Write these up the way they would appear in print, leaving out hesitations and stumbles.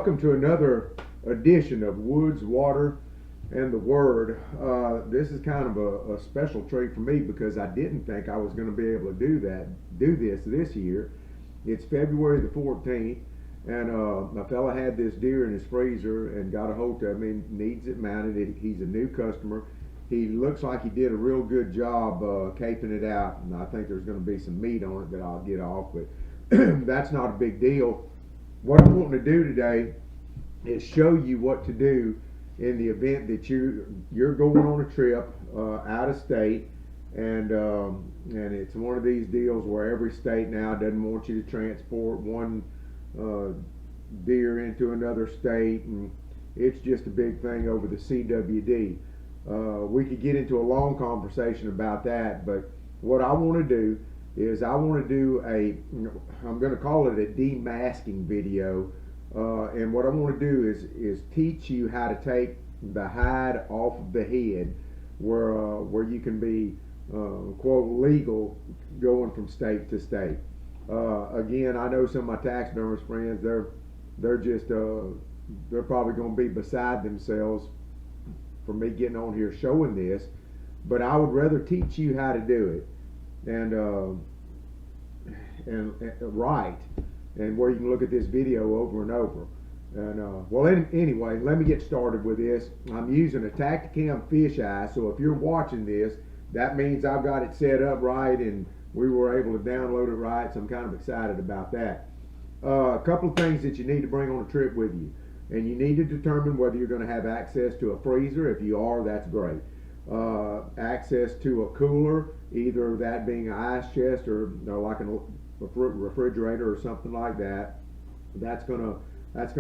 Welcome to another edition of Woods, Water, and the Word. This is kind of a special treat for me because I didn't think I was going to be able to do this year. It's February the 14th, and my fella had this deer in his freezer and got a hold of me. Needs it mounted. He's a new customer. He looks like he did a real good job caping it out, and I think there's going to be some meat on it that I'll get off, but that's not a big deal. What I'm wanting to do today is show you what to do in the event that you're going on a trip out of state, and it's one of these deals where every state now doesn't want you to transport one deer into another state, and it's just a big thing over the CWD. We could get into a long conversation about that, but what I want to do is I'm going to call it a demasking video, and what I want to do is teach you how to take the hide off of the head, where you can be quote legal going from state to state. Again, I know some of my taxidermist friends, they're probably going to be beside themselves for me getting on here showing this, but I would rather teach you how to do it and right, and where you can look at this video over and over. And well, anyway, let me get started with this. I'm using a Tacticam fisheye, so if you're watching this, that means I've got it set up right and we were able to download it right, so I'm kind of excited about that. A couple of things that you need to bring on a trip with you, and you need to determine whether you're going to have access to a freezer. If you are, that's great. Access to a cooler, either that being an ice chest or like a refrigerator or something like that. That's gonna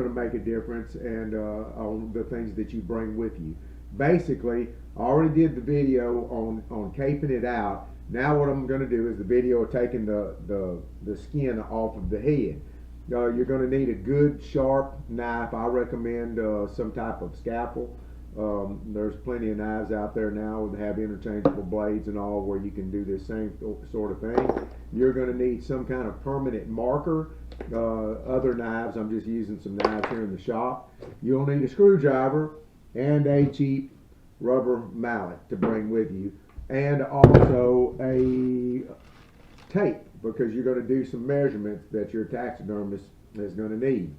make a difference, and on the things that you bring with you. Basically, I already did the video on caping it out. Now what I'm going to do is the video of taking the skin off of the head. You're going to need a good sharp knife. I recommend some type of scalpel. There's plenty of knives out there now that have interchangeable blades and all, where you can do this same sort of thing. You're going to need some kind of permanent marker. Other knives, I'm just using some knives here in the shop. You'll need a screwdriver and a cheap rubber mallet to bring with you, and also a tape, because you're going to do some measurements that your taxidermist is going to need.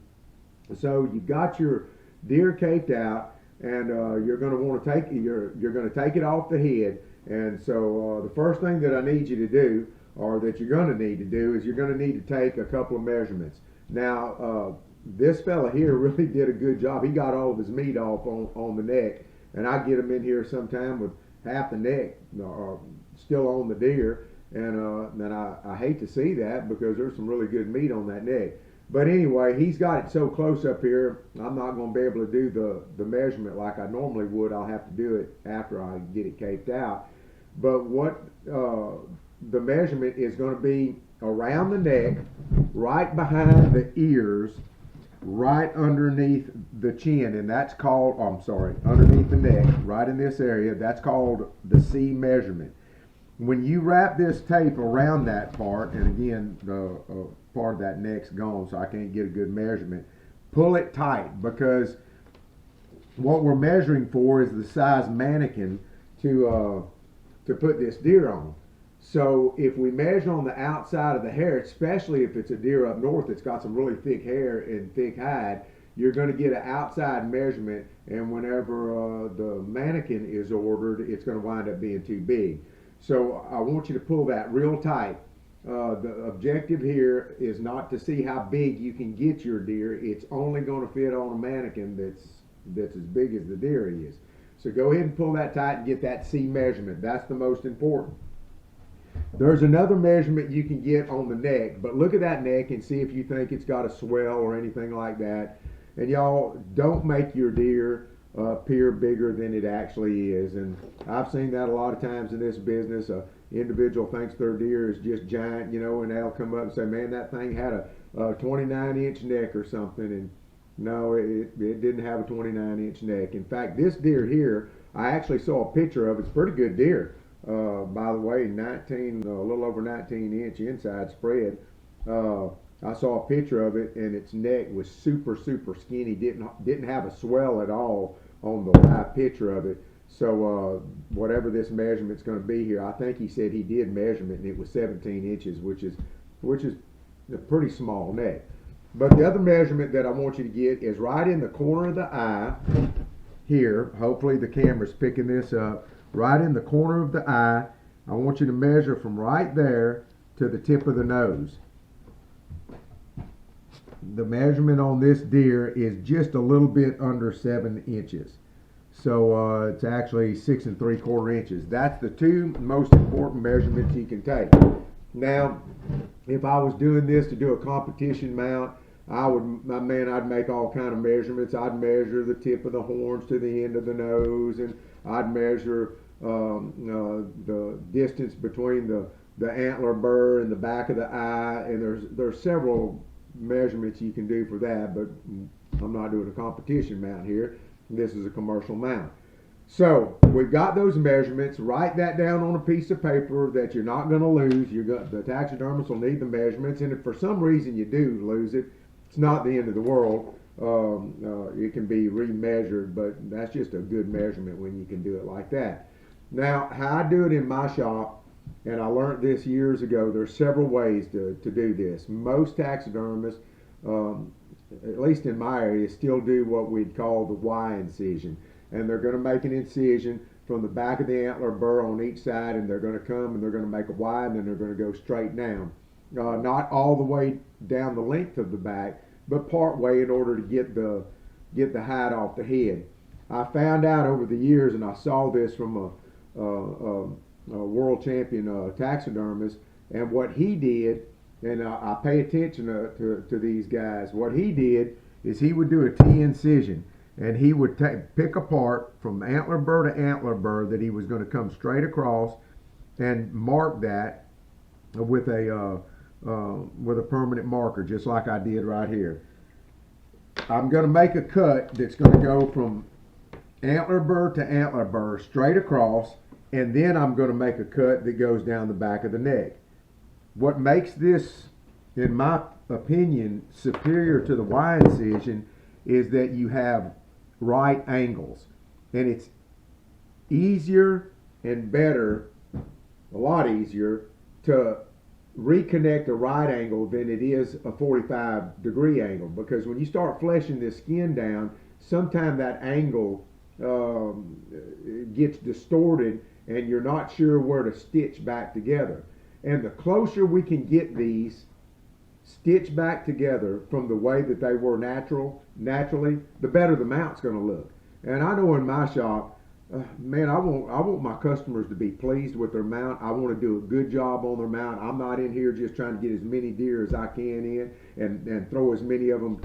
So you've got your deer caped out, and you're going to want to you're going to take it off the head. And so the first thing that I need you to do, or that you're going to need to do, is you're going to need to take a couple of measurements. Now this fella here really did a good job. He got all of his meat off on the neck, and I get him in here sometime with half the neck still on the deer, and I hate to see that, because there's some really good meat on that neck. But anyway, he's got it so close up here, I'm not going to be able to do the measurement like I normally would. I'll have to do it after I get it caped out. But what the measurement is going to be around the neck, right behind the ears, right underneath the chin, and that's called, underneath the neck, right in this area, that's called the C measurement. When you wrap this tape around that part, and again, the part of that neck's gone, so I can't get a good measurement, pull it tight, because what we're measuring for is the size mannequin to put this deer on. So if we measure on the outside of the hair, especially if it's a deer up north that's got some really thick hair and thick hide, you're going to get an outside measurement, and whenever the mannequin is ordered, it's going to wind up being too big. So I want you to pull that real tight. The objective here is not to see how big you can get your deer. It's only going to fit on a mannequin that's as big as the deer is. So go ahead and pull that tight and get that C measurement. That's the most important. There's another measurement you can get on the neck, but look at that neck and see if you think it's got a swell or anything like that. And y'all, don't make your deer appear bigger than it actually is. And I've seen that a lot of times in this business. An individual thinks their deer is just giant, and they'll come up and say, man, that thing had a 29-inch neck or something. And no, it didn't have a 29-inch neck. In fact, this deer here, I actually saw a picture of. It's a pretty good deer. By the way, a little over 19-inch inside spread. I saw a picture of it, and its neck was super skinny. Didn't have a swell at all on the live picture of it. So whatever this measurement's going to be here, I think he said he did measurement, and it was 17 inches, which is a pretty small neck. But the other measurement that I want you to get is right in the corner of the eye here. Hopefully the camera's picking this up. Right in the corner of the eye, I want you to measure from right there to the tip of the nose. The measurement on this deer is just a little bit under 7 inches. So it's actually 6 3/4 inches. That's the two most important measurements you can take. Now, if I was doing this to do a competition mount, I'd make all kind of measurements. I'd measure the tip of the horns to the end of the nose, and I'd measure the distance between the antler burr and the back of the eye, and there's several measurements you can do for that, but I'm not doing a competition mount here. This is a commercial mount. So we've got those measurements. Write that down on a piece of paper that you're not going to lose. The taxidermist will need the measurements, and if for some reason you do lose it, it's not the end of the world. It can be remeasured, but that's just a good measurement when you can do it like that. Now, how I do it in my shop, and I learned this years ago, there's several ways to do this. Most taxidermists, at least in my area, still do what we'd call the Y incision. And they're going to make an incision from the back of the antler burr on each side, and they're going to come and they're going to make a Y, and then they're going to go straight down. Not all the way down the length of the back, but part way in order to get the hide off the head. I found out over the years, and I saw this from a world champion taxidermist, and what he did, and I pay attention to these guys. What he did is he would do a T incision, and he would pick apart from antler burr to antler burr that he was going to come straight across, and mark that with a permanent marker, just like I did right here. I'm going to make a cut that's going to go from antler burr to antler burr straight across, and then I'm going to make a cut that goes down the back of the neck. What makes this, in my opinion, superior to the Y incision is that you have right angles, and it's easier and better, a lot easier, to reconnect a right angle than it is a 45-degree angle, because when you start fleshing this skin down, sometimes that angle gets distorted and you're not sure where to stitch back together. And the closer we can get these stitched back together from the way that they were naturally, the better the mount's going to look. And I know in my shop, man, I want my customers to be pleased with their mount. I want to do a good job on their mount. I'm not in here just trying to get as many deer as I can in and throw as many of them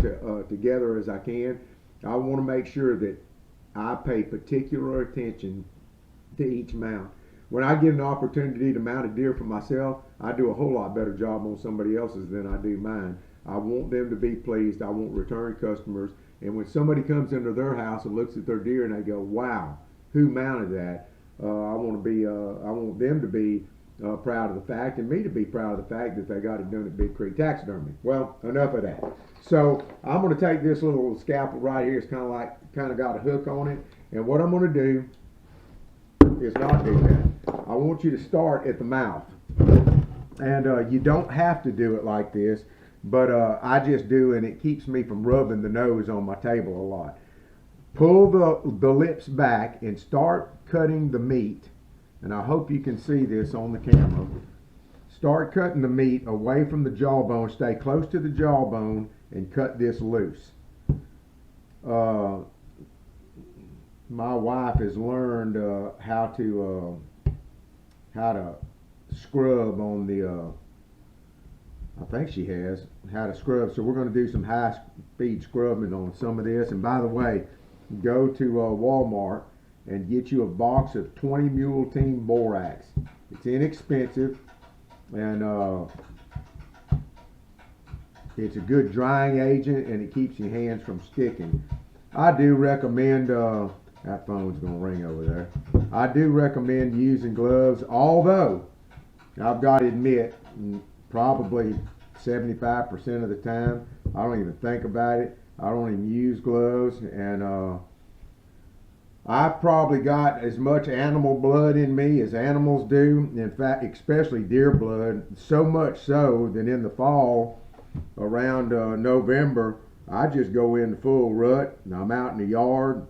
together as I can. I want to make sure that I pay particular attention to each mount. When I get an opportunity to mount a deer for myself, I do a whole lot better job on somebody else's than I do mine. I want them to be pleased. I want return customers. And when somebody comes into their house and looks at their deer and they go, wow, who mounted that? I want them to be proud of the fact, and me to be proud of the fact that they got it done at Big Creek Taxidermy. Well, enough of that. So I'm going to take this little scalpel right here. It's kind of got a hook on it. And what I'm going to do is not do that. I want you to start at the mouth. And you don't have to do it like this, but I just do, and it keeps me from rubbing the nose on my table a lot. Pull the lips back and start cutting the meat. And I hope you can see this on the camera. Start cutting the meat away from the jawbone. Stay close to the jawbone and cut this loose. My wife has learned how to scrub on the, I think she has, how to scrub. So we're going to do some high speed scrubbing on some of this. And by the way, go to Walmart and get you a box of 20 Mule Team Borax. It's inexpensive, and it's a good drying agent, and it keeps your hands from sticking. I do recommend, that phone's going to ring over there. I do recommend using gloves, although I've got to admit, probably 75% of the time. I don't even think about it. I don't even use gloves, and I've probably got as much animal blood in me as animals do. In fact, especially deer blood, so much so that in the fall, around November, I just go in full rut, and I'm out in the yard,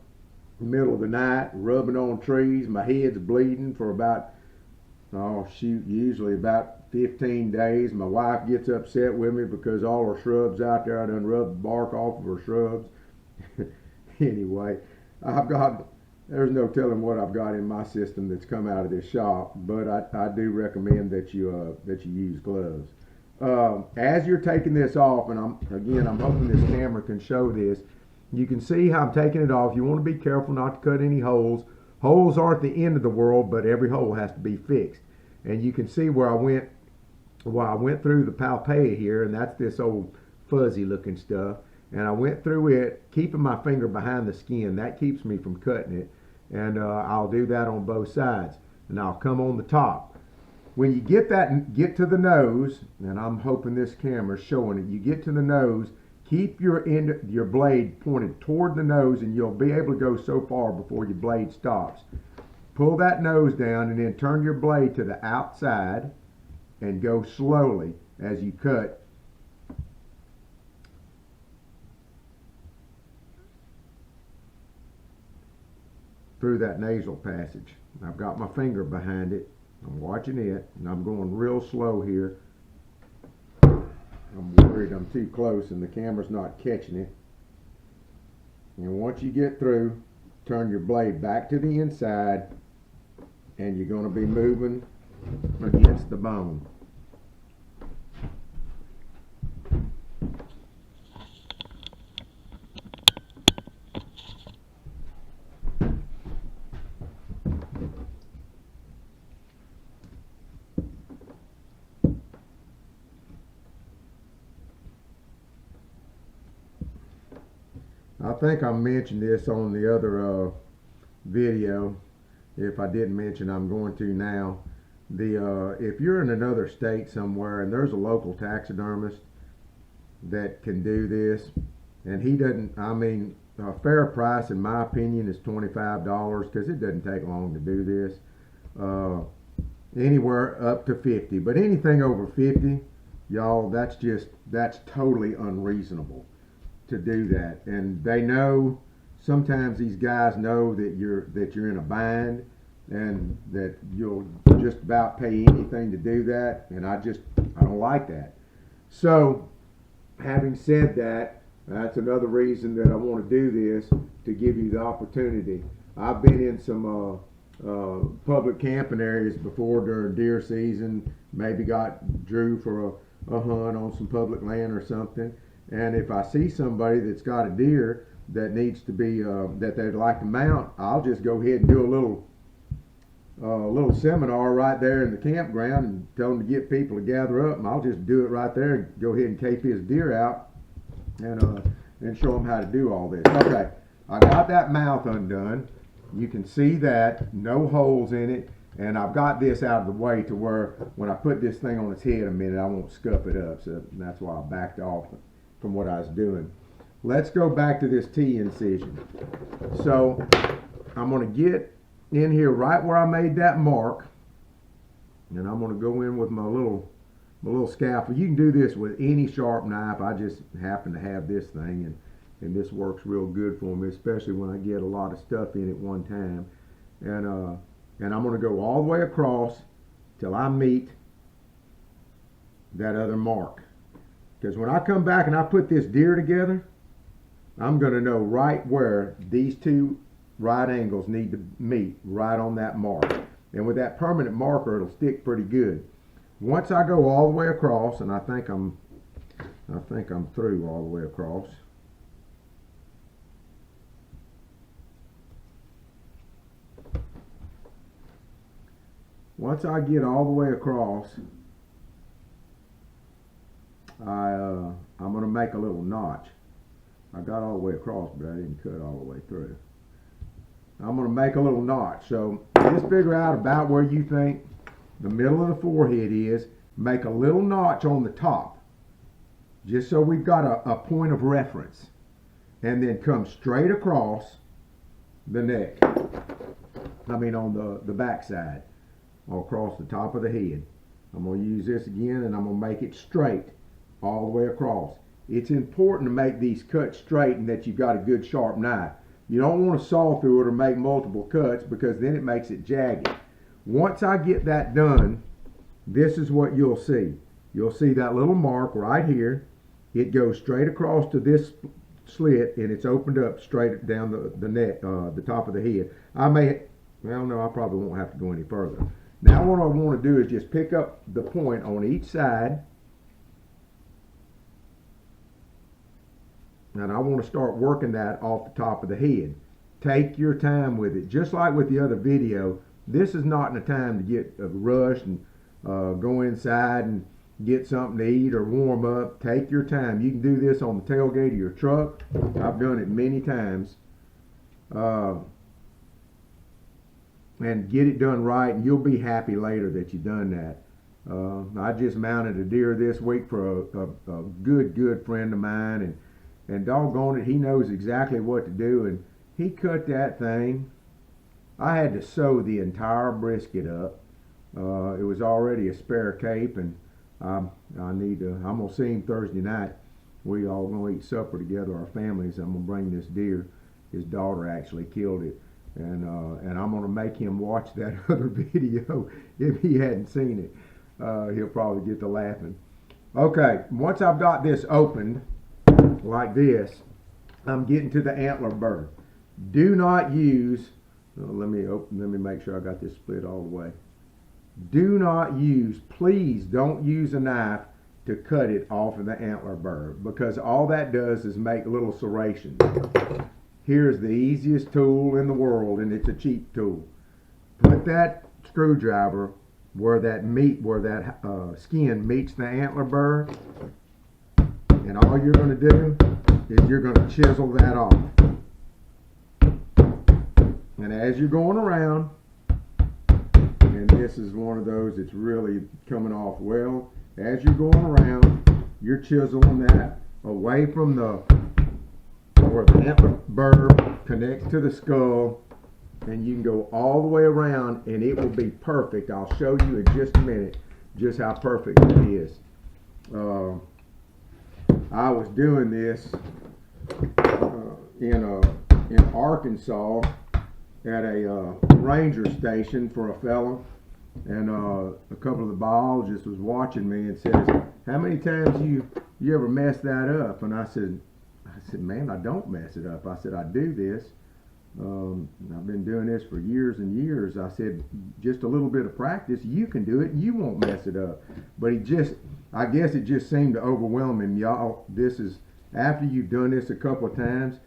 middle of the night, rubbing on trees. My head's bleeding for about, oh shoot, usually about 15 days. My wife gets upset with me because all her shrubs out there, I done rubbed the bark off of her shrubs. Anyway, there's no telling what I've got in my system that's come out of this shop, but I do recommend that you use gloves. As you're taking this off, and I'm hoping this camera can show this, you can see how I'm taking it off. You want to be careful not to cut any holes. Holes aren't the end of the world, but every hole has to be fixed. And you can see where I went through the palpea here, and that's this old fuzzy looking stuff. And I went through it, keeping my finger behind the skin. That keeps me from cutting it. And I'll do that on both sides. And I'll come on the top. When you get to the nose, and I'm hoping this camera's showing it, you get to the nose, keep your blade pointed toward the nose, and you'll be able to go so far before your blade stops. Pull that nose down and then turn your blade to the outside and go slowly as you cut. Through that nasal passage. I've got my finger behind it. I'm watching it, and I'm going real slow here. I'm worried I'm too close and the camera's not catching it. And once you get through, turn your blade back to the inside, and you're going to be moving against the bone. I think I mentioned this on the other video. If I didn't mention, I'm going to now. If you're in another state somewhere and there's a local taxidermist that can do this, and he doesn't, I mean, a fair price in my opinion is $25 because it doesn't take long to do this. Anywhere up to 50, but anything over 50, y'all, that's totally unreasonable to do that. And they know, sometimes these guys know that you're in a bind and that you'll just about pay anything to do that, and I don't like that. So having said that, that's another reason that I want to do this, to give you the opportunity. I've been in some public camping areas before during deer season, maybe drew for a hunt on some public land or something. And if I see somebody that's got a deer that needs to be, that they'd like to mount, I'll just go ahead and do a little seminar right there in the campground and tell them to get people to gather up, and I'll just do it right there and go ahead and cape his deer out and show them how to do all this. Okay, I got that mouth undone. You can see that, no holes in it, and I've got this out of the way to where when I put this thing on its head a minute, I won't scuff it up, so that's why I backed off from what I was doing. Let's go back to this T-incision. So I'm going to get in here right where I made that mark, and I'm going to go in with my little scalpel. You can do this with any sharp knife. I just happen to have this thing, and this works real good for me, especially when I get a lot of stuff in at one time. And I'm going to go all the way across till I meet that other mark. Because when I come back and I put this deer together, I'm going to know right where these two right angles need to meet, right on that mark. And with that permanent marker, it'll stick pretty good. Once I go all the way across, and I think I'm through all the way across. Once I get all the way across, I'm going to make a little notch. I got all the way across, but I didn't cut all the way through. I'm going to make a little notch. So just figure out about where you think the middle of the forehead is. Make a little notch on the top. just so we've got a point of reference, and then come straight across the neck. I mean on the back side, or across the top of the head. I'm going to use this again, and I'm going to make it straight all the way across. It's important to make these cuts straight and that you've got a good sharp knife. You don't want to saw through it or make multiple cuts, because then it makes it jagged. Once I get that done, this is what you'll see. You'll see that little mark right here. It goes straight across to this slit, and it's opened up straight down the neck, the top of the head. Well, no, I probably won't have to go any further. Now what I want to do is just pick up the point on each side, and I want to start working that off the top of the head. Take your time with it. Just like with the other video, this is not a time to get rushed and go inside and get something to eat or warm up. Take your time. You can do this on the tailgate of your truck. I've done it many times. And get it done right, and you'll be happy later that you've done that. I just mounted a deer this week for a good friend of mine, and doggone it, he knows exactly what to do, and he cut that thing. I had to sew the entire brisket up. It was already a spare cape, and I'm gonna see him Thursday night. We all gonna eat supper together, our families. I'm gonna bring this deer. His daughter actually killed it. And I'm going to make him watch that other video if he hadn't seen it. He'll probably get to laughing. Okay, once I've got this opened like this, I'm getting to the antler burr. Do not use, let me make sure I got this split all the way. Do not use, please don't use a knife to cut it off of the antler burr, because all that does is make little serrations. Here's the easiest tool in the world, and it's a cheap tool. Put that screwdriver where that skin meets the antler burr, and all you're going to do is you're going to chisel that off. And as you're going around, and this is one of those that's really coming off well, as you're going around, you're chiseling that away from where the antler burr connects to the skull, and you can go all the way around, and it will be perfect. I'll show you in just a minute just how perfect it is. I was doing this in Arkansas at a ranger station for a fella, and a couple of the biologists was watching me and says, "How many times you ever mess that up?" And I said, "Man, I don't mess it up." I said, "I do this. I've been doing this for years and years." I said, "Just a little bit of practice, you can do it, and you won't mess it up." But I guess it just seemed to overwhelm him. Y'all, this is, after you've done this a couple of times,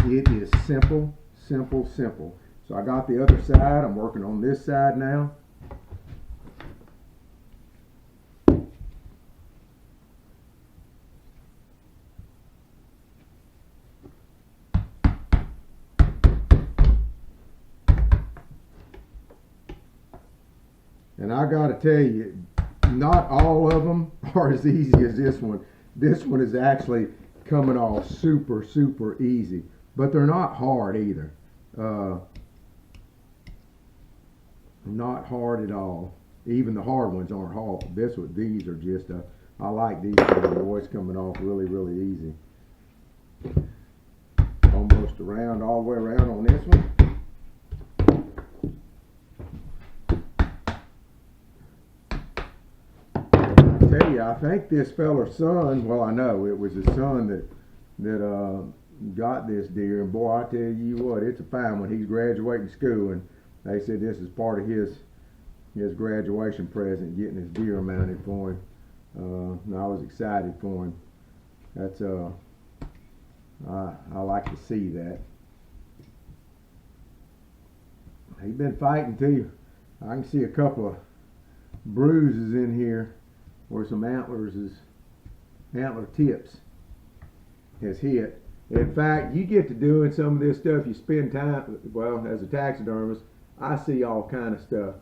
it is simple, simple, simple. So I got the other side. I'm working on this side now. And I got to tell you, not all of them are as easy as this one. This one is actually coming off super, super easy. But they're not hard either. Not hard at all. Even the hard ones aren't hard. These are just, I like these boys coming off really, really easy. Almost around, all the way around on this one. I think this feller's son, well, I know it was his son that got this deer, and boy, I tell you what, it's a fine one. He's graduating school, and they said this is part of his graduation present, getting his deer mounted for him. And I was excited for him. That's I like to see that. He's been fighting too. I can see a couple of bruises in here where some antler tips has hit. In fact, you get to doing some of this stuff, you spend time, well, as a taxidermist, I see all kind of stuff.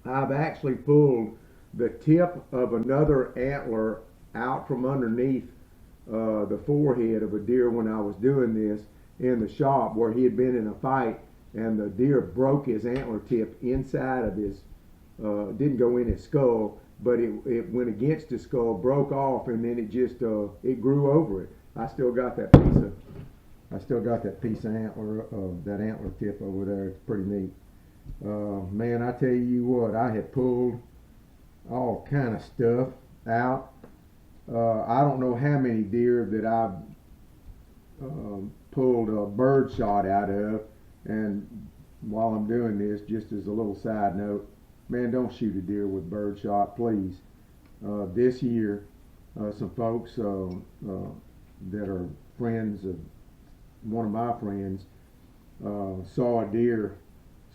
I've actually pulled the tip of another antler out from underneath the forehead of a deer when I was doing this in the shop, where he had been in a fight, and the deer broke his antler tip inside of his, didn't go in his skull, but it went against his skull, broke off, and then it just it grew over it. I still got that piece of antler, that antler tip over there. It's pretty neat. Man, I tell you what, I have pulled all kind of stuff out. I don't know how many deer that I've pulled a bird shot out of. And while I'm doing this, just as a little side note, man, don't shoot a deer with bird shot, please. This year, some folks that are friends of one of my friends saw a deer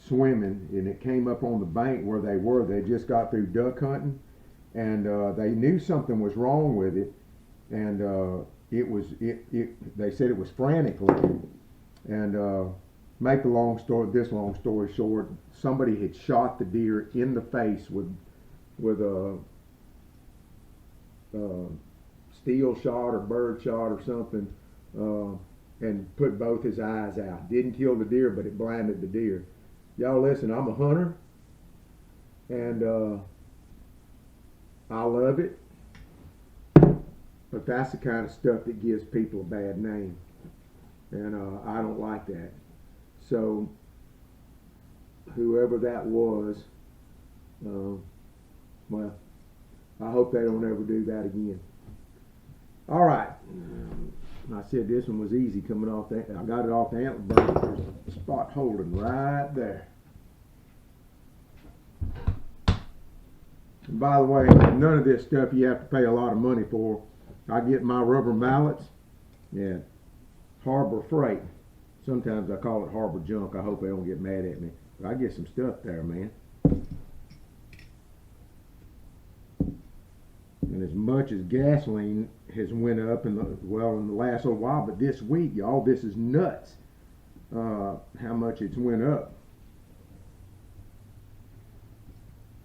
swimming, and it came up on the bank where they were. They just got through duck hunting, and they knew something was wrong with it, and they said it was frantic looking. And make this long story short, somebody had shot the deer in the face with a steel shot or bird shot or something, and put both his eyes out. Didn't kill the deer, but it blinded the deer. Y'all listen, I'm a hunter, and I love it, but that's the kind of stuff that gives people a bad name, and I don't like that. So whoever that was, well, I hope they don't ever do that again. All right. I said this one was easy coming off that. I got it off the antler bone. There's a spot holding right there. And by the way, none of this stuff you have to pay a lot of money for. I get my rubber mallets at Harbor Freight. Sometimes I call it Harbor Junk. I hope they don't get mad at me. But I get some stuff there, man. And as much as gasoline has went up in the last little while, but this week, y'all, this is nuts. How much it's went up.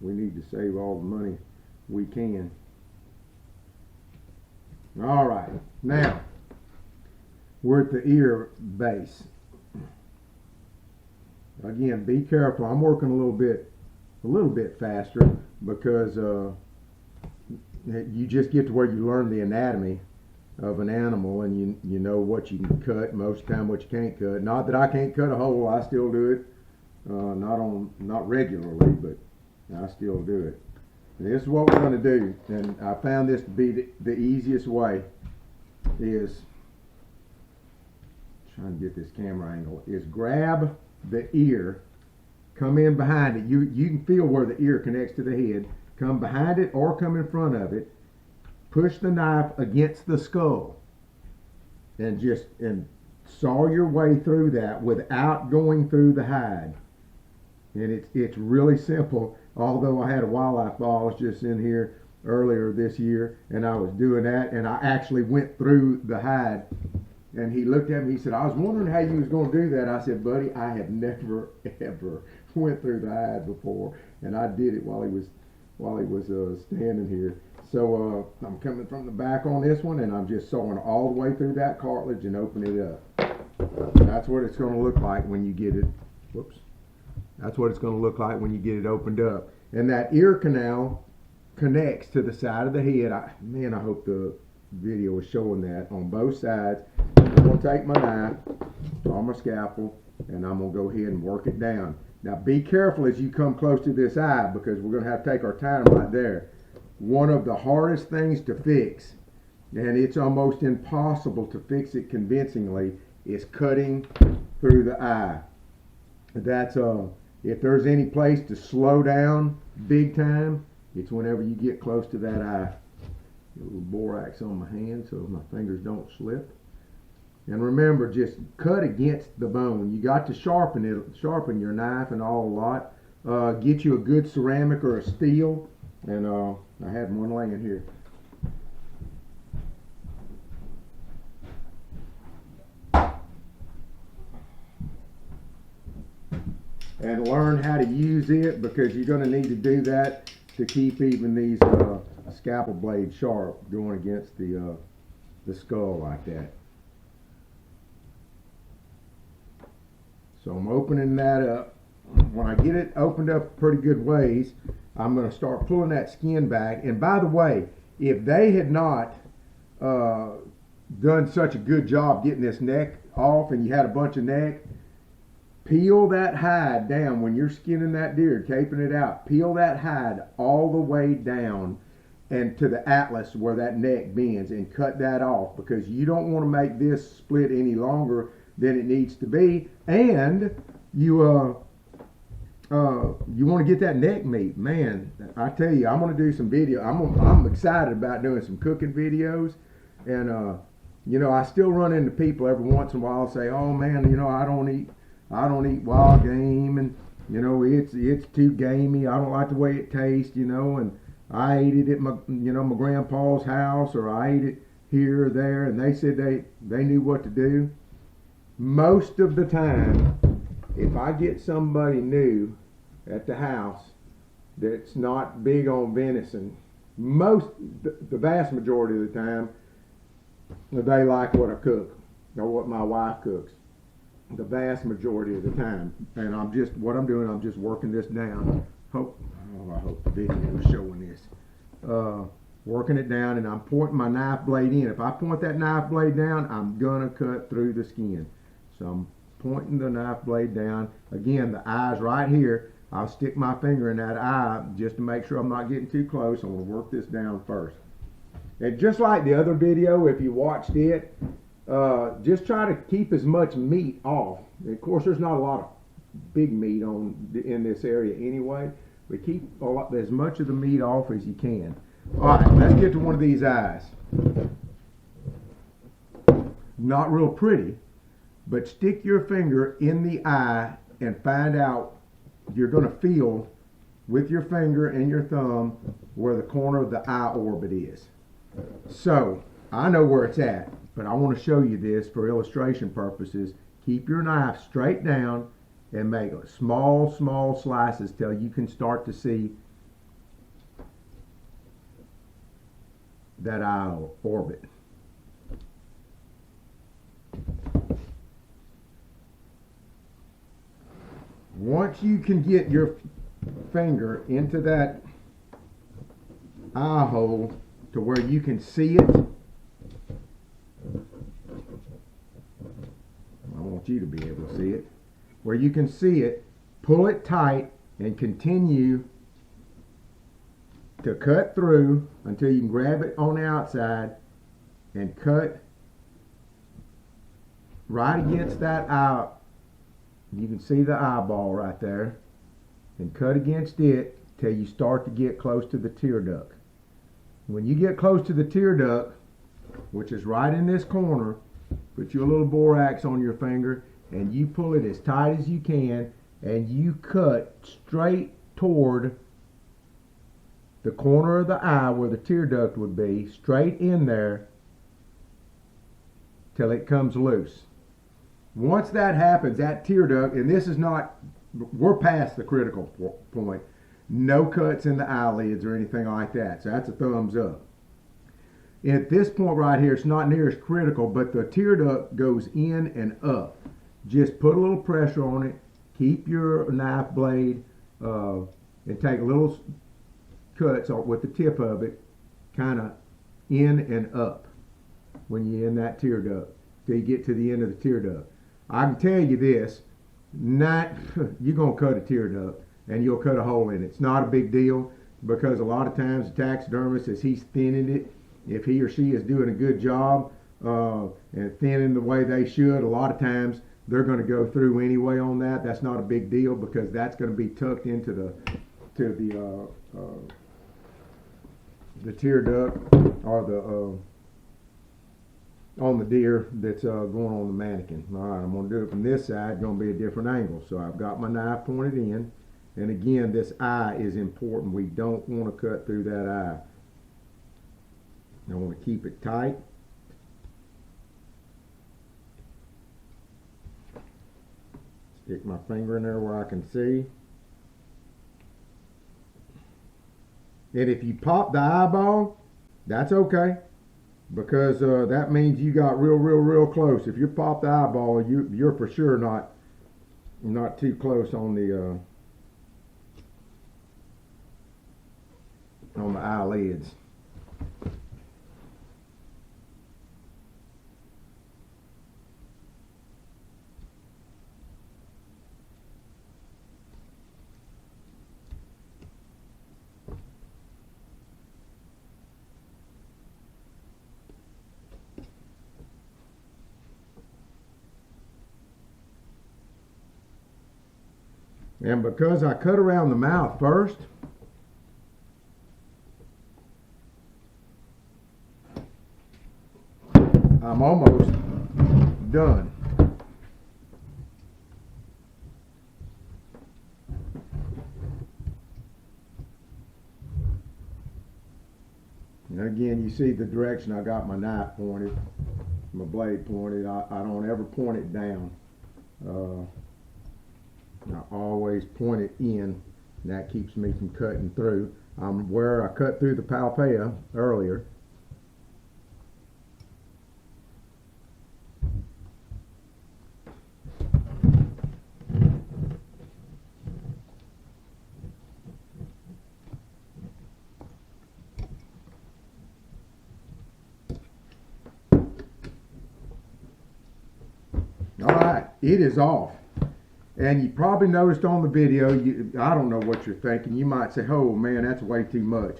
We need to save all the money we can. All right, now we're at the ear base. Again, be careful. I'm working a little bit faster because you just get to where you learn the anatomy of an animal, and you know what you can cut, most of the time what you can't cut. Not that I can't cut a hole, I still do it. Not regularly, but I still do it. And this is what we're going to do, and I found this to be the easiest way, is trying to get this camera angle, is grab the ear, come in behind it. You can feel where the ear connects to the head. Come behind it or come in front of it. Push the knife against the skull, and saw your way through that without going through the hide. And it's really simple. Although I had a wildlife boss just in here earlier this year, and I was doing that, and I actually went through the hide. And he looked at me, he said, "I was wondering how you was going to do that." I said, "Buddy, I have never ever went through the hide before, and I did it while he was standing here." So I'm coming from the back on this one, and I'm just sawing all the way through that cartilage and opening it up. That's what it's going to look like when you get it. Whoops. That's what it's going to look like when you get it opened up. And that ear canal connects to the side of the head. I hope the video is showing that on both sides. I'm going to take my knife or my scalpel, and I'm going to go ahead and work it down. Now be careful as you come close to this eye, because we're going to have to take our time right there. One of the hardest things to fix, and it's almost impossible to fix it convincingly, is cutting through the eye. That's if there's any place to slow down big time, it's whenever you get close to that eye. Get a little borax on my hand so my fingers don't slip. And remember, just cut against the bone. You got to sharpen your knife and all a lot. Get you a good ceramic or a steel, and I had one laying here. And learn how to use it, because you're going to need to do that to keep even these scalpel blades sharp going against the the skull like that. So I'm opening that up. When I get it opened up pretty good ways, I'm going to start pulling that skin back. And by the way, if they had not done such a good job getting this neck off and you had a bunch of neck, peel that hide down when you're skinning that deer, caping it out. Peel that hide all the way down and to the atlas where that neck bends and cut that off, because you don't want to make this split any longer than it needs to be. And you want to get that neck meat. Man, I tell you, I'm going to do some video. I'm excited about doing some cooking videos. And you know, I still run into people every once in a while say, oh man, you know, I don't eat wild game, and you know, it's too gamey. I don't like the way it tastes, you know, and I ate it at my grandpa's house, or I ate it here or there, and they said they knew what to do. Most of the time, if I get somebody new at the house that's not big on venison, the vast majority of the time, they like what I cook or what my wife cooks. The vast majority of the time. And I'm just working this down. I hope the video is showing this. Working it down, and I'm pointing my knife blade in. If I point that knife blade down, I'm gonna cut through the skin. So I'm pointing the knife blade down. Again, the eye's right here. I'll stick my finger in that eye just to make sure I'm not getting too close. I'm gonna work this down first. And just like the other video, if you watched it, just try to keep as much meat off. And of course, there's not a lot of big meat in this area anyway, but keep as much of the meat off as you can. All right, let's get to one of these eyes. Not real pretty, but stick your finger in the eye and find out. You're going to feel with your finger and your thumb where the corner of the eye orbit is. So I know where it's at, but I want to show you this for illustration purposes. Keep your knife straight down and make small slices till you can start to see that eye orbit. Once you can get your finger into that eye hole to where you can see it, I want you to be able to see it, where you can see it, pull it tight and continue to cut through until you can grab it on the outside and cut right against that eye. You can see the eyeball right there, and cut against it till you start to get close to the tear duct. When you get close to the tear duct, which is right in this corner, put your little borax on your finger and you pull it as tight as you can, and you cut straight toward the corner of the eye where the tear duct would be, straight in there till it comes loose. Once that happens, that tear duct, and this is not, we're past the critical point. No cuts in the eyelids or anything like that. So that's a thumbs up. At this point right here, it's not near as critical, but the tear duct goes in and up. Just put a little pressure on it. Keep your knife blade and take little cuts with the tip of it, kind of in and up when you're in that tear duct till you get to the end of the tear duct. I can tell you this, you're going to cut a tear duct and you'll cut a hole in it. It's not a big deal, because a lot of times the taxidermist, as he's thinning it, if he or she is doing a good job and thinning the way they should, a lot of times they're going to go through anyway on that. That's not a big deal, because that's going to be tucked into the tear duct or on the deer that's going on the mannequin. All right, I'm going to do it from this side. It's going to be a different angle. So I've got my knife pointed in, and again, this eye is important. We don't want to cut through that eye. I want to keep it tight. Stick my finger in there where I can see. And if you pop the eyeball, that's okay. because that means you got real close. If you pop the eyeball, you're for sure not too close on the eyelids. And because I cut around the mouth first, I'm almost done. And again, you see the direction I got my knife pointed, my blade pointed. I don't ever point it down. I always point it in, and that keeps me from cutting through. Where I cut through the palpea earlier. All right, it is off. And you probably noticed on the video, I don't know what you're thinking. You might say, oh man, that's way too much.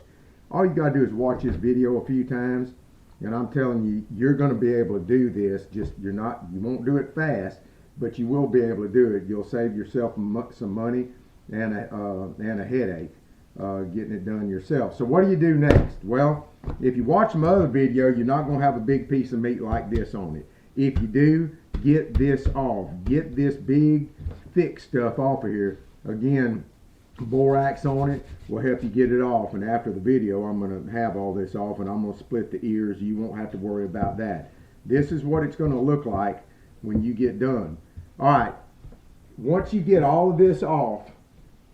All you gotta do is watch this video a few times, and I'm telling you, you're gonna be able to do this. Just you won't do it fast, but you will be able to do it. You'll save yourself some money and a headache getting it done yourself. So what do you do next? Well, if you watch my other video, you're not gonna have a big piece of meat like this on it. If you do, get this off. Get this big thick stuff off of here. Again, borax on it will help you get it off, and after the video I'm going to have all this off, and I'm going to split the ears. You won't have to worry about that. This is what it's going to look like when you get done. Alright, once you get all of this off,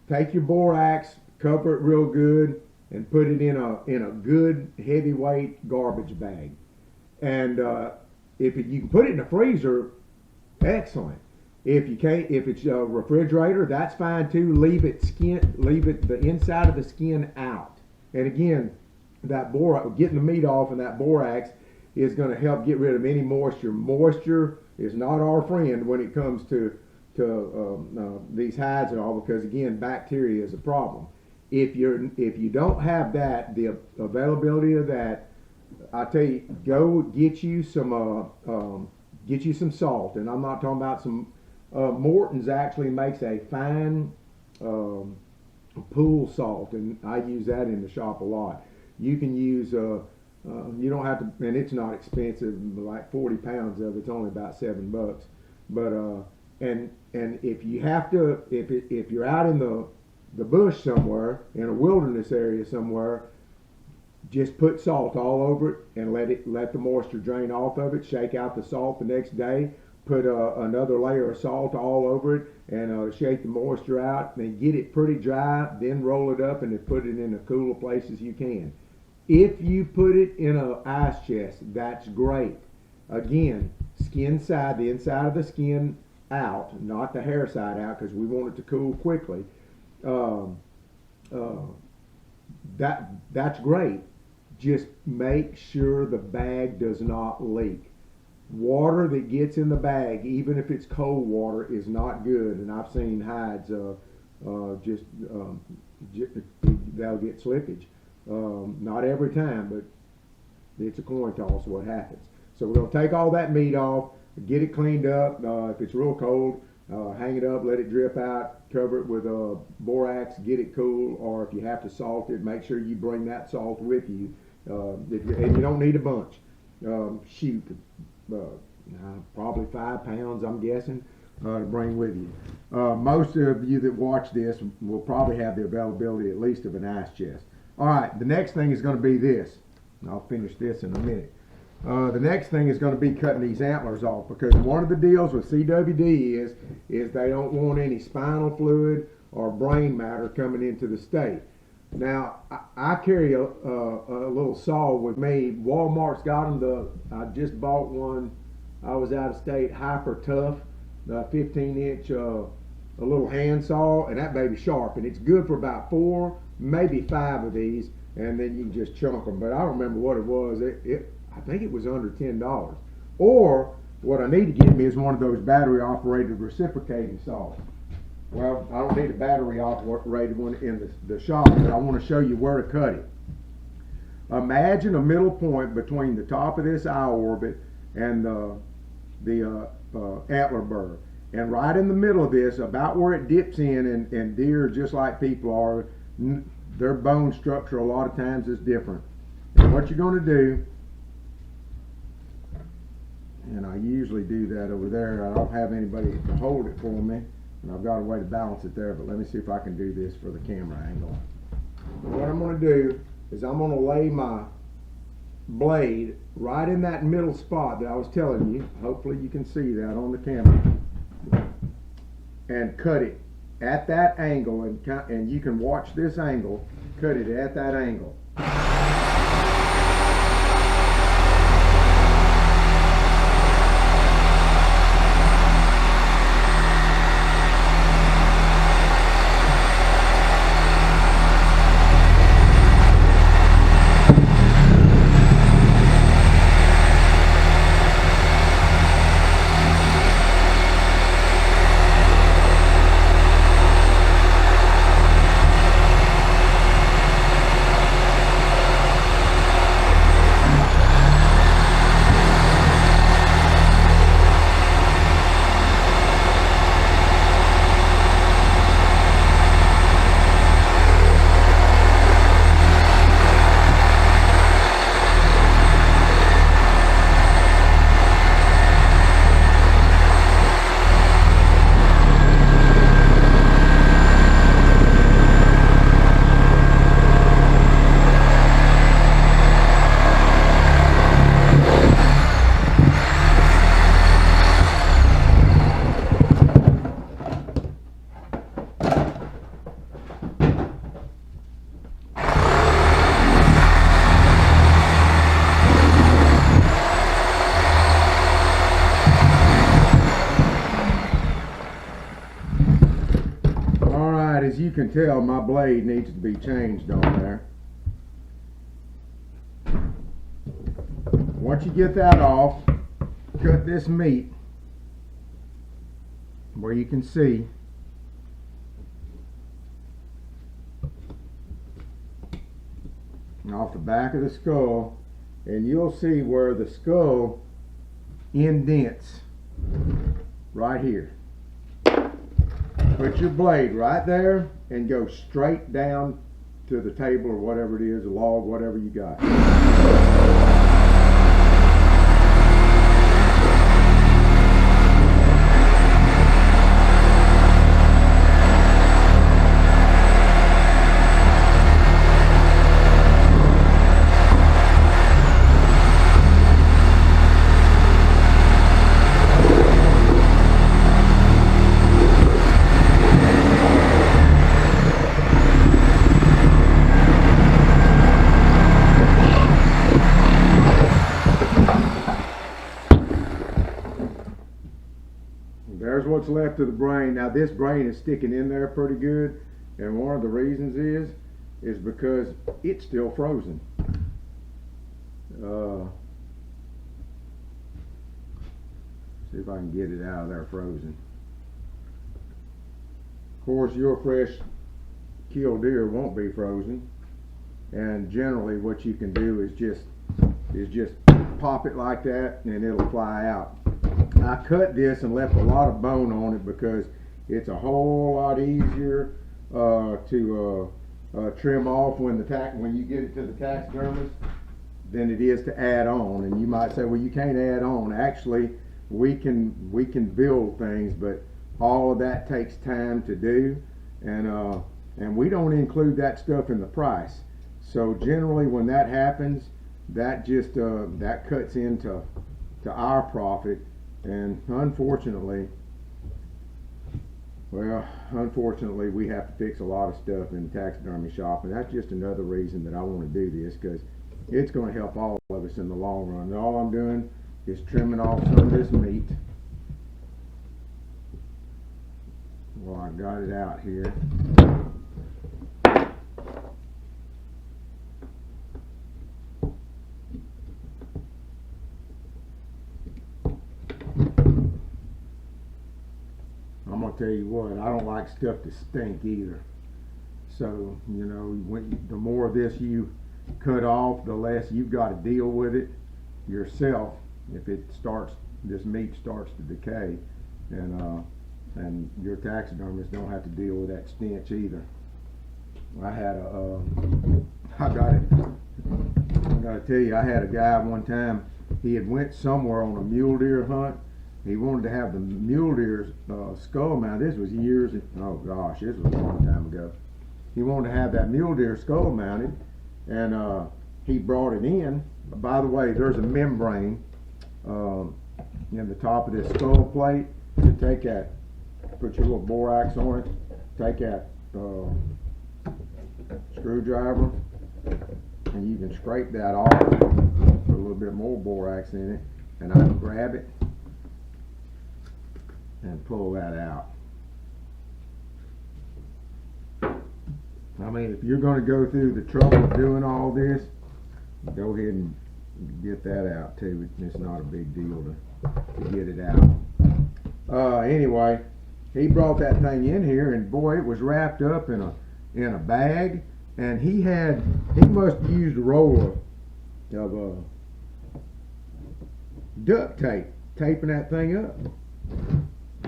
take your borax, cover it real good, and put it in a good heavyweight garbage bag. And if you can put it in the freezer, excellent. If you can't, if it's a refrigerator, that's fine too. Leave it the inside of the skin out. And again, that getting the meat off and that borax is going to help get rid of any moisture. Moisture is not our friend when it comes to these hides and all, because again, bacteria is a problem. If you don't have that, the availability of that, I tell you, go get you some salt. And I'm not talking about some. Morton's actually makes a fine pool salt, and I use that in the shop a lot. You can use, you don't have to, and it's not expensive, like 40 pounds of it's only about $7. But, and if you have to, if you're out in the bush somewhere, in a wilderness area somewhere, just put salt all over it and let the moisture drain off of it. Shake out the salt the next day. Put another layer of salt all over it, and shake the moisture out, and get it pretty dry. Then roll it up and then put it in the cooler places you can. If you put it in an ice chest, that's great. Again, skin side, the inside of the skin out, not the hair side out, because we want it to cool quickly. That's great. Just make sure the bag does not leak. Water that gets in the bag, even if it's cold water, is not good. And I've seen hides that'll get slippage. Not every time, but it's a coin toss what happens. So we're going to take all that meat off, get it cleaned up. If it's real cold, hang it up, let it drip out, cover it with borax, get it cool. Or if you have to salt it, make sure you bring that salt with you. And you don't need a bunch. Probably 5 pounds, I'm guessing, to bring with you. Most of you that watch this will probably have the availability at least of an ice chest. All right, the next thing is going to be this. And I'll finish this in a minute. The next thing is going to be cutting these antlers off, because one of the deals with CWD is they don't want any spinal fluid or brain matter coming into the state. Now I carry a little saw with me. Walmart's got them. I just bought one. I was out of state. Hyper Tough, the 15-inch a little hand saw, and that baby's sharp, and it's good for about 4, maybe 5 of these, and then you can just chunk them. But I don't remember what it was. I think it was under $10. Or what I need to get me is one of those battery operated reciprocating saws. Well, I don't need a battery operated one in the shop, but I want to show you where to cut it. Imagine a middle point between the top of this eye orbit and the antler burr. And right in the middle of this, about where it dips in, and deer, just like people are, their bone structure a lot of times is different. And what you're going to do, and I usually do that over there, I don't have anybody to hold it for me. And I've got a way to balance it there, but let me see if I can do this for the camera angle. What I'm going to do is I'm going to lay my blade right in that middle spot that I was telling you. Hopefully you can see that on the camera. And cut it at that angle, and you can watch this angle, cut it at that angle. As you can tell, my blade needs to be changed on there. Once you get that off, cut this meat where you can see. Off the back of the skull, and you'll see where the skull indents right here. Put your blade right there and go straight down to the table or whatever it is, a log, whatever you got. There's what's left of the brain. Now this brain is sticking in there pretty good, and one of the reasons is because it's still frozen. See if I can get it out of there frozen. Of course, your fresh killed deer won't be frozen, and generally what you can do is just pop it like that and it'll fly out. I cut this and left a lot of bone on it because it's a whole lot easier to trim off when you get it to the taxidermist than it is to add on. And you might say, well, you can't add on. Actually, we can build things, but all of that takes time to do, and we don't include that stuff in the price. So generally, when that happens, that just that cuts into our profit. And unfortunately, Well, unfortunately, we have to fix a lot of stuff in the taxidermy shop, and that's just another reason that I want to do this, because it's going to help all of us in the long run. And all I'm doing is trimming off some of this meat. Well, I got it out here. I'm gonna tell you what, I don't like stuff to stink either. So, you know, the more of this you cut off, the less you've got to deal with it yourself if this meat starts to decay, and your taxidermist don't have to deal with that stench either. I gotta tell you, I had a guy one time, he had went somewhere on a mule deer hunt. He wanted to have the mule deer's skull mounted. This was oh gosh, this was a long time ago. He wanted to have that mule deer skull mounted, and he brought it in. By the way, there's a membrane in the top of this skull plate. You take that, put your little borax on it, take that screwdriver, and you can scrape that off, put a little bit more borax in it, and I can grab it and pull that out. I mean, if you're going to go through the trouble of doing all this, go ahead and get that out too. It's not a big deal to get it out. Anyway, he brought that thing in here, and boy, it was wrapped up in a bag, and he must have used a roll of duct tape, taping that thing up.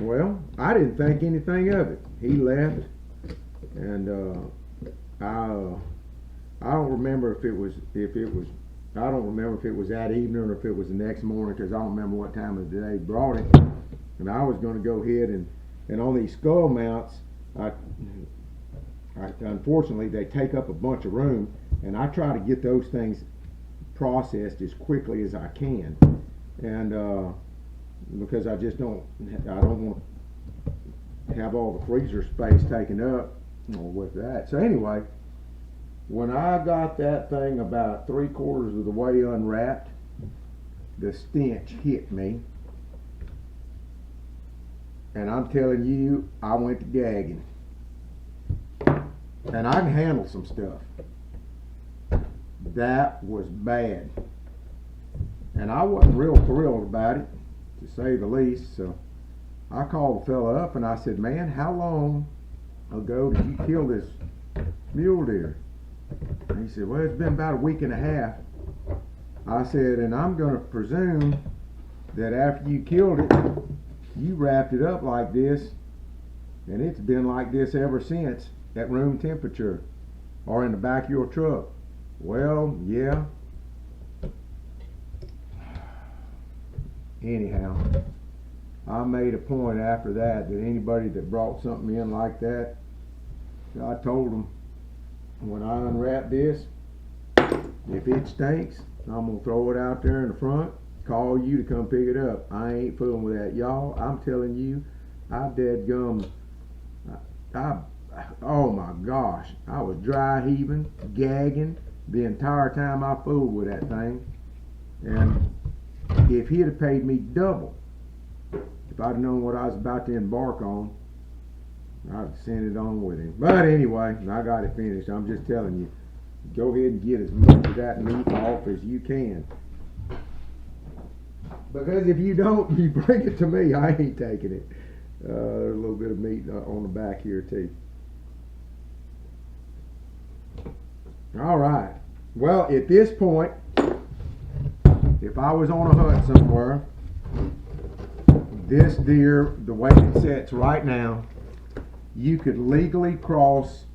Well, I didn't think anything of it. He left, and I don't remember if it was that evening or if it was the next morning, because I don't remember what time of the day he brought it. And I was going to go ahead and on these skull mounts, unfortunately they take up a bunch of room, and I try to get those things processed as quickly as I can, and because I don't want to have all the freezer space taken up with that. So anyway, when I got that thing about 3/4 of the way unwrapped, the stench hit me, and I'm telling you, I went to gagging. And I can handle some stuff. That was bad, and I wasn't real thrilled about it, to say the least. So I called the fella up and I said, "Man, how long ago did you kill this mule deer?" And he said, "Well, it's been about a week and a half." I said, "And I'm going to presume that after you killed it, you wrapped it up like this, and it's been like this ever since, at room temperature, or in the back of your truck." Well, yeah. Anyhow, I made a point after that anybody that brought something in like that, I told them, when I unwrap this, if it stinks, I'm going to throw it out there in the front, call you to come pick it up. I ain't fooling with that, y'all. I'm telling you, oh my gosh, I was dry heaving, gagging the entire time I fooled with that thing. And if he'd have paid me double, if I'd known what I was about to embark on, I'd send it on with him. But anyway, I got it finished. I'm just telling you, go ahead and get as much of that meat off as you can. Because if you don't, you bring it to me, I ain't taking it. There's a little bit of meat on the back here too. All right. Well, at this point, if I was on a hunt somewhere, this deer, the way it sits right now, you could legally cross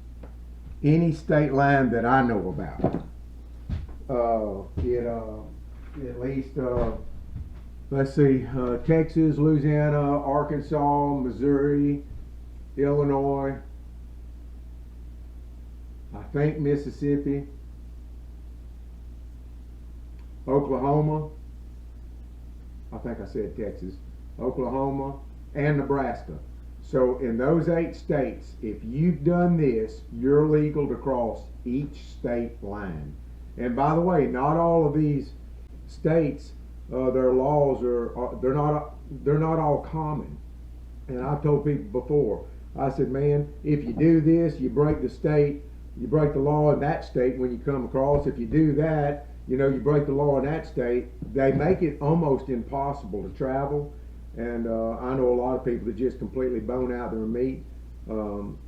any state line that I know about. At least, let's see, Texas, Louisiana, Arkansas, Missouri, Illinois, I think Mississippi, Oklahoma, I think I said Texas, Oklahoma, and Nebraska. So in those 8 states, if you've done this, you're legal to cross each state line. And by the way, not all of these states, their laws they're not all common. And I've told people before, I said, man, if you do this, you break the state, you break the law in that state when you come across. If you do that, you break the law in that state. They make it almost impossible to travel. And I know a lot of people that just completely bone out their meat. I don't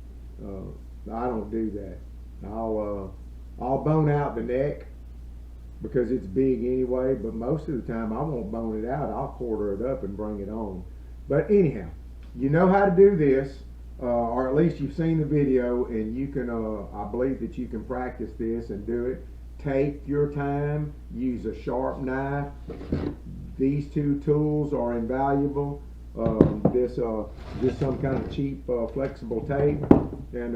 do that. I'll bone out the neck because it's big anyway, but most of the time I won't bone it out. I'll quarter it up and bring it on. But anyhow, you know how to do this, or at least you've seen the video, and you can, I believe that you can practice this and do it. Take your time, use a sharp knife. These 2 tools are invaluable. This just some kind of cheap flexible tape, and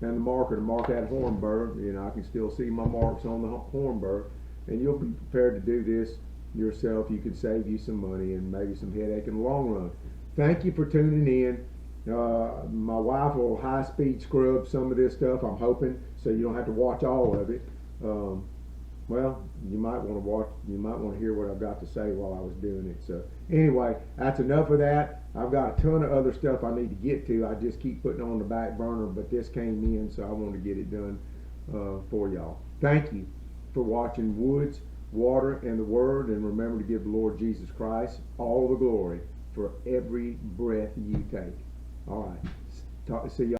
and the marker to mark that horn burr. I can still see my marks on the horn burr, and you'll be prepared to do this yourself. You can save you some money and maybe some headache in the long run. Thank you for tuning in. My wife will high-speed scrub some of this stuff, I'm hoping, so you don't have to watch all of it. Well, you might want to hear what I've got to say while I was doing it. So anyway, that's enough of that. I've got a ton of other stuff I need to get to. I just keep putting it on the back burner, but this came in, so I want to get it done for y'all. Thank you for watching Woods, Water, and the Word, and remember to give the Lord Jesus Christ all the glory for every breath you take. All right. See y'all.